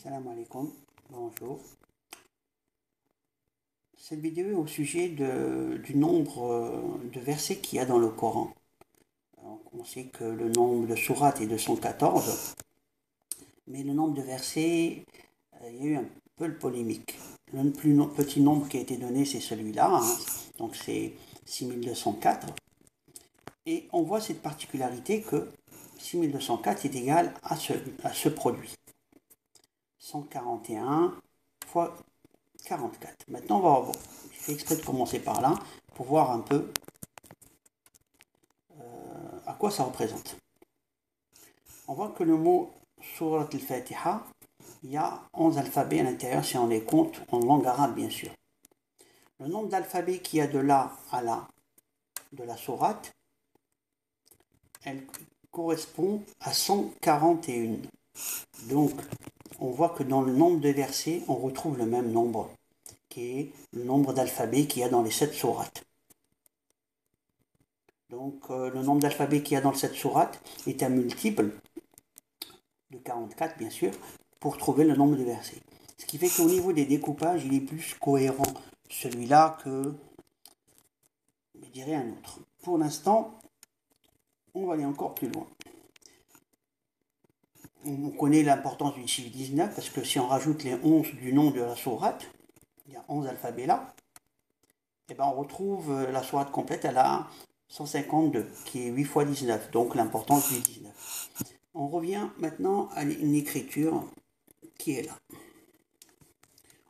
Salam alaikum, bonjour. Cette vidéo est au sujet du nombre de versets qu'il y a dans le Coran. Alors, on sait que le nombre de sourates est de 114, mais le nombre de versets, il y a eu un peu de polémique. Le plus petit nombre qui a été donné, c'est celui-là, donc c'est 6204. Et on voit cette particularité que 6204 est égal à ce produit. 141 fois 44. Maintenant, on va voir. J'ai fait exprès de commencer par là pour voir un peu à quoi ça représente. On voit que le mot Surat al-Fatiha, il y a 11 alphabets à l'intérieur si on les compte en langue arabe, bien sûr. Le nombre d'alphabets qu'il y a de là à là de la sourate, elle correspond à 141. Donc, on voit que dans le nombre de versets, on retrouve le même nombre, qui est le nombre d'alphabets qu'il y a dans les 7 sourates. Donc, le nombre d'alphabets qu'il y a dans cette sourate est un multiple de 44, bien sûr, pour trouver le nombre de versets. Ce qui fait qu'au niveau des découpages, il est plus cohérent, celui-là, que, je dirais, un autre. Pour l'instant, on va aller encore plus loin. On connaît l'importance du chiffre 19, parce que si on rajoute les 11 du nom de la sourate, il y a 11 alphabets là, et ben on retrouve la sourate complète, elle a 152, qui est 8 fois 19, donc l'importance du 19. On revient maintenant à une écriture qui est là.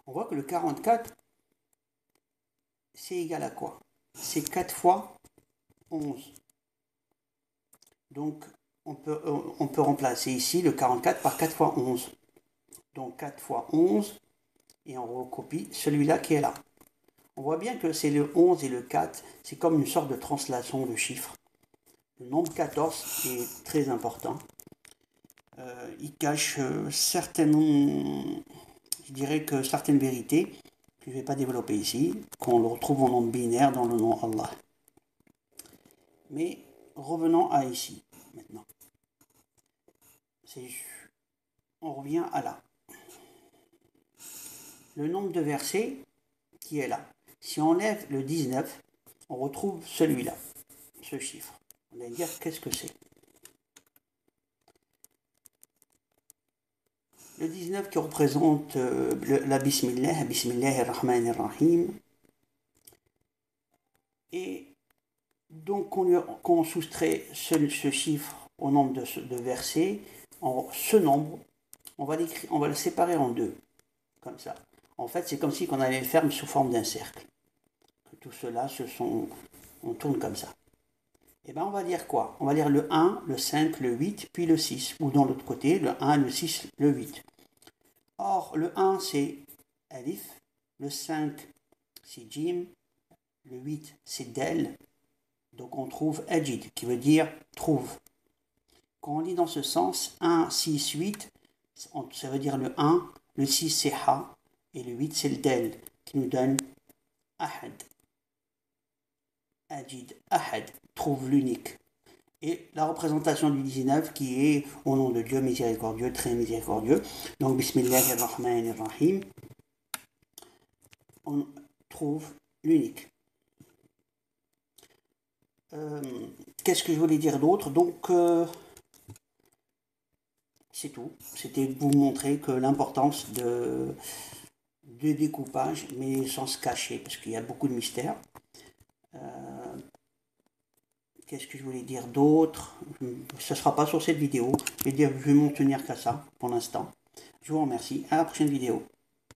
On voit que le 44, c'est égal à quoi? C'est 4 fois 11. Donc, on peut remplacer ici le 44 par 4 fois 11. Donc, 4 fois 11, et on recopie celui-là qui est là. On voit bien que c'est le 11 et le 4, c'est comme une sorte de translation de chiffres. Le nombre 14 est très important. Il cache certainement, je dirais que certaines vérités que je ne vais pas développer ici, qu'on le retrouve en nombre binaire dans le nom Allah. Mais revenons à ici, maintenant. On revient à là. Le nombre de versets qui est là. Si on enlève le 19, on retrouve celui-là, ce chiffre. On va dire qu'est-ce que c'est. Le 19 qui représente la Bismillah, Bismillahir-Rahmanir-Rahim. Et donc, quand on soustrait ce chiffre au nombre de versets, ce nombre, on va le séparer en deux, comme ça. En fait, c'est comme si on allait le faire sous forme d'un cercle. Tout cela, on tourne comme ça. Et bien, on va dire quoi? On va dire le 1, le 5, le 8, puis le 6. Ou dans l'autre côté, le 1, le 6, le 8. Or, le 1, c'est Alif. Le 5, c'est Jim. Le 8, c'est Del. Donc, on trouve Ajid, qui veut dire trouve. Quand on lit dans ce sens, 1, 6, 8, ça veut dire le 1, le 6, c'est Ha, et le 8, c'est le Del, qui nous donne Ahad. Ajid, Ahad, trouve l'unique. Et la représentation du 19 qui est au nom de Dieu miséricordieux, très miséricordieux. Donc, Bismillahir-Rahmanir-Rahim, on trouve l'unique. Qu'est-ce que je voulais dire d'autre? Donc, c'est tout. C'était de vous montrer que l'importance de découpage, mais sans se cacher, parce qu'il y a beaucoup de mystères. Qu'est-ce que je voulais dire d'autre? Ce ne sera pas sur cette vidéo. Je vais m'en tenir qu'à ça pour l'instant. Je vous remercie. À la prochaine vidéo.